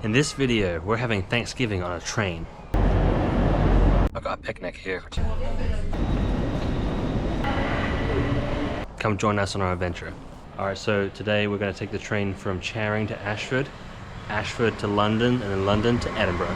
In this video, we're having Thanksgiving on a train. I've got a picnic here. Come join us on our adventure. Alright, so today we're going to take the train from Charing to Ashford, Ashford to London, and then London to Edinburgh.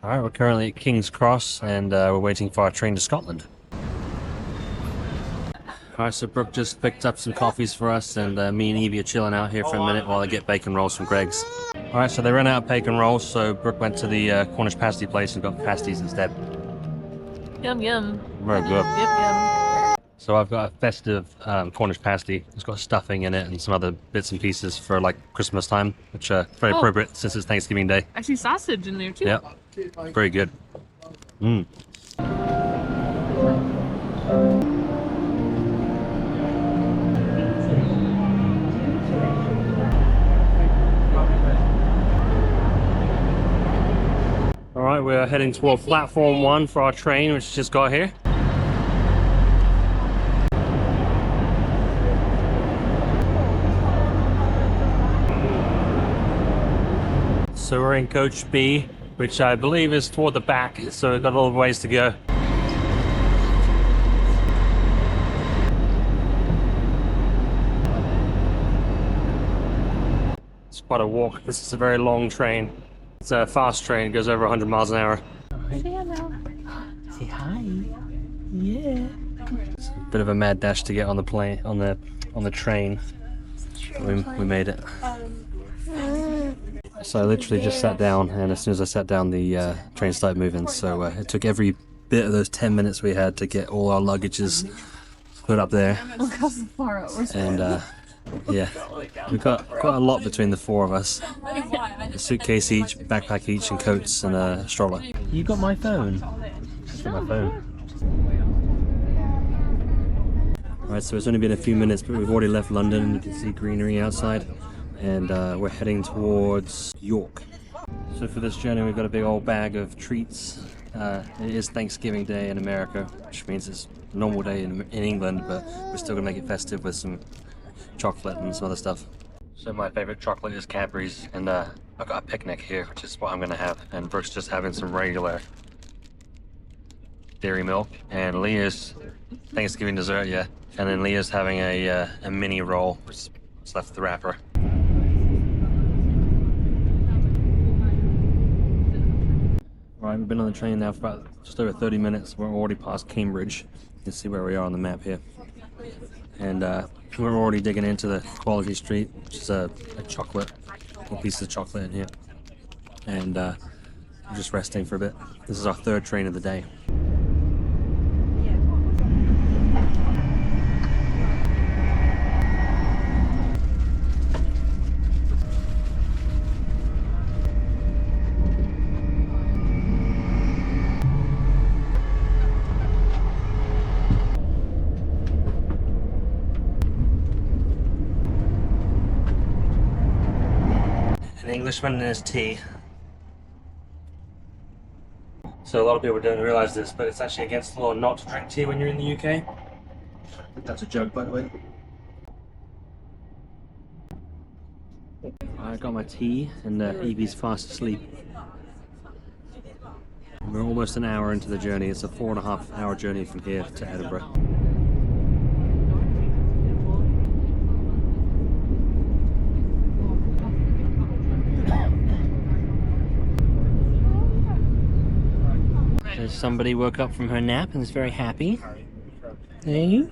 Alright, we're currently at King's Cross and we're waiting for our train to Scotland. Alright, so Brooke just picked up some coffees for us and me and Evie are chilling out here for a minute while I get bacon rolls from Greg's. Alright, so they ran out of bacon rolls, so Brooke went to the Cornish pasty place and got pasties instead. Yum yum. Very good. Yum yum. So I've got a festive Cornish pasty. It's got stuffing in it and some other bits and pieces for like Christmas time, which are very appropriate since it's Thanksgiving Day. Actually sausage in there too. Yep. Very good. Mm. Alright, we're heading toward platform 1 for our train, which just got here. So we're in coach B, which I believe is toward the back, so we've got a little ways to go. It's quite a walk. This is a very long train. It's a fast train, it goes over 100 miles an hour. Say hi. Yeah. It's a bit of a mad dash to get on the plane, on the train. We made it. So I literally just sat down, and as soon as I sat down, the train started moving. So it took every bit of those 10 minutes we had to get all our luggages put up there. And yeah, we've got quite a lot between the four of us. A suitcase each, backpack each, and coats and a stroller. You got my phone? Just got my phone. Alright, so it's only been a few minutes, but we've already left London. You can see greenery outside. And we're heading towards York. So for this journey we've got a big old bag of treats. It is Thanksgiving Day in America, which means it's a normal day in England, but we're still gonna make it festive with some chocolate and some other stuff. So my favorite chocolate is Cadbury's, and I've got a picnic here, which is what I'm gonna have. And Brooke's just having some regular dairy milk, and Leah's Thanksgiving dessert, yeah. And then Leah's having a mini roll, which is left with the wrapper. Right, we've been on the train now for about just over 30 minutes. We're already past Cambridge. You can see where we are on the map here. And we're already digging into the Quality Street, which is a piece of chocolate in here. And we're just resting for a bit. This is our third train of the day. An Englishman and his tea. So a lot of people don't realise this, but it's actually against the law not to drink tea when you're in the UK. I think that's a joke, by the way. I got my tea, and Evie's fast asleep. We're almost an hour into the journey. It's a 4.5 hour journey from here to Edinburgh. Somebody woke up from her nap and is very happy. Hey?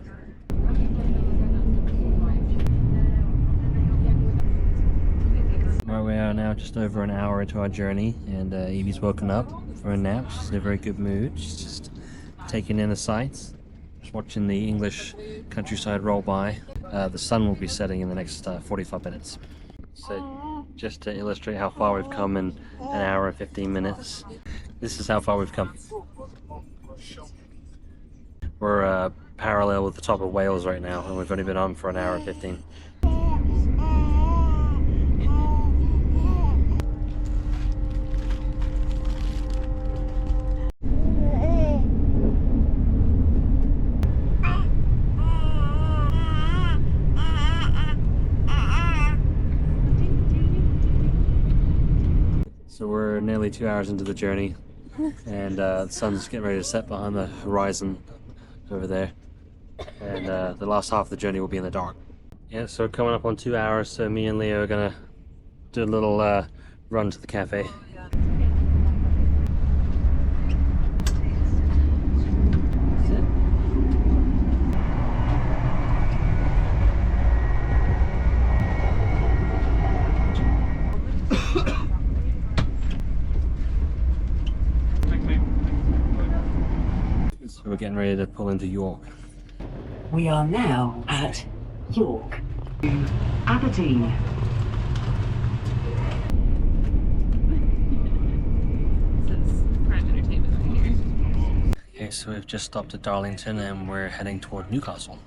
Right, we are now just over an hour into our journey, and Evie's woken up from her nap. She's in a very good mood. She's just taking in the sights, just watching the English countryside roll by. The sun will be setting in the next 45 minutes. So just to illustrate how far we've come in an hour and 15 minutes, this is how far we've come. We're parallel with the top of Wales right now, and we've only been on for an hour and 15. So we're nearly 2 hours into the journey, and the sun's getting ready to set behind the horizon over there, and the last half of the journey will be in the dark. Yeah, so coming up on 2 hours, so me and Leo are gonna do a little run to the cafe. So we're getting ready to pull into York. We are now at York, Aberdeen. Prime entertainment right here. Okay, so we've just stopped at Darlington and we're heading toward Newcastle.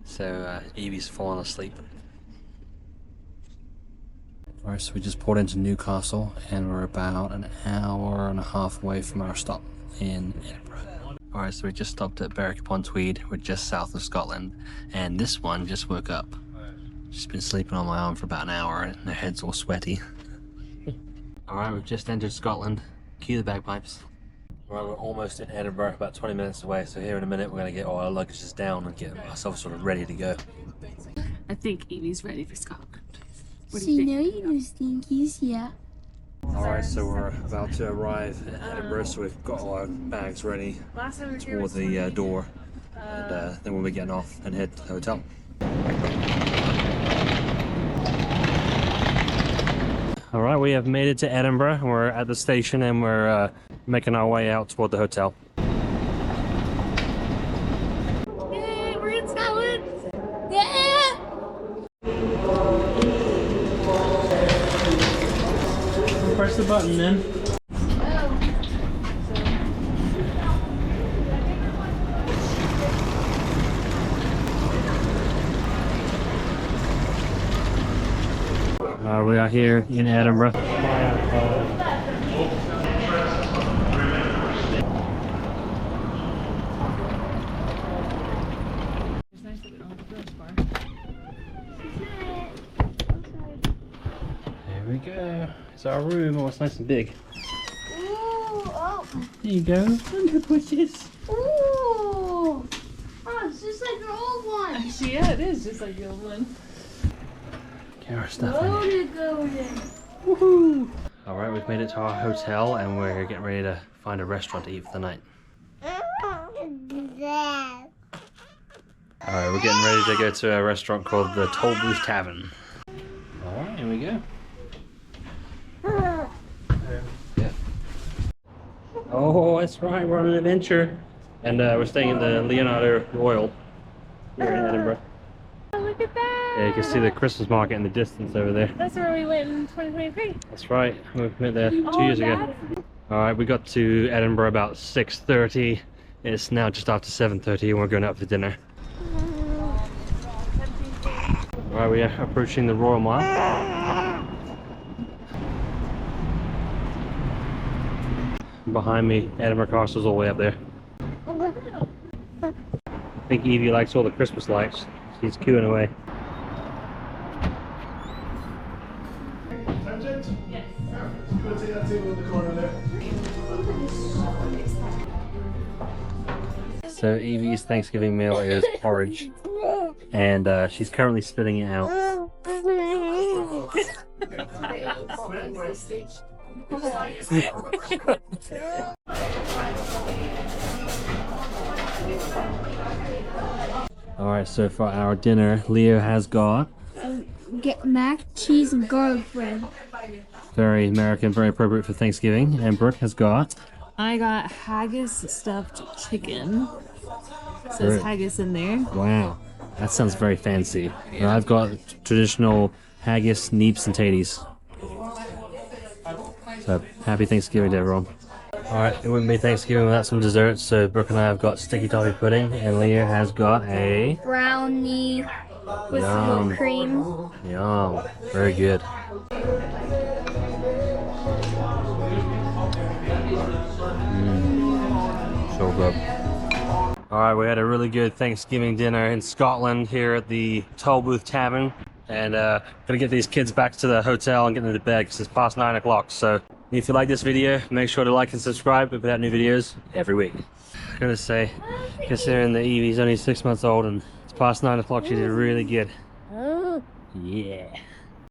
So Evie's fallen asleep. Alright, so we just pulled into Newcastle and we're about an hour and a half away from our stop in Edinburgh. Alright, so we just stopped at Berwick-upon-Tweed. We're just south of Scotland, and this one just woke up. She's been sleeping on my arm for about an hour and her head's all sweaty. Alright, we've just entered Scotland. Cue the bagpipes. Alright, we're almost in Edinburgh, about 20 minutes away, so here in a minute we're going to get all our luggages down and get ourselves sort of ready to go. I think Evie's ready for Scotland. What do She you know think? you stinkies, yeah. Alright, so we're about to arrive in Edinburgh, so we've got all our bags ready toward the door, and then we'll be getting off and head to the hotel. Alright, we have made it to Edinburgh. We're at the station and we're making our way out toward the hotel. Yay, we're in Scotland! Yeah! Press the button then. We are here in Edinburgh. There we go. It's our room. Oh, it's nice and big. Ooh, oh. There you go. Under bushes. Ooh. Oh, it's just like your old one. Actually, yeah, it is just like the old one. Get our stuff in. Loaded, golden. Woohoo! Alright, we've made it to our hotel and we're getting ready to find a restaurant to eat for the night. Alright, we're getting ready to go to a restaurant called the Toll Booth Tavern. Alright, here we go. Oh, that's right, we're on an adventure. And we're staying in the Leonardo Royal here in Edinburgh. Oh, look at that! Yeah, you can see the Christmas market in the distance over there. That's where we went in 2023. That's right, we went there 2 years ago. Alright, we got to Edinburgh about 6:30. It's now just after 7:30 and we're going out for dinner. Alright, we are approaching the Royal Mile. Behind me, Edinburgh Castle's all the way up there. I think Evie likes all the Christmas lights. She's queuing away. Yes. Go take that table in the corner there. So Evie's Thanksgiving meal is porridge, and she's currently spitting it out. Alright, so for our dinner, Leo has got Get mac, cheese, and garlic bread. very American, very appropriate for Thanksgiving, and Brooke has got I got haggis stuffed chicken. Says Great. haggis in there. wow, that sounds very fancy. And I've got traditional haggis, neeps, and taties. So happy Thanksgiving to everyone. Alright, it wouldn't be Thanksgiving without some desserts, so Brooke and I have got sticky toffee pudding, and Leah has got a... Brownie with Yum. whipped cream. Yum. Very good. So good. Alright, we had a really good Thanksgiving dinner in Scotland here at the Tollbooth Tavern. And gonna get these kids back to the hotel and get them to bed because it's past 9 o'clock. So if you like this video, make sure to like and subscribe. We put out new videos every week. I'm gonna say, considering that Evie's only 6 months old and it's past 9 o'clock, she did really good. Yeah.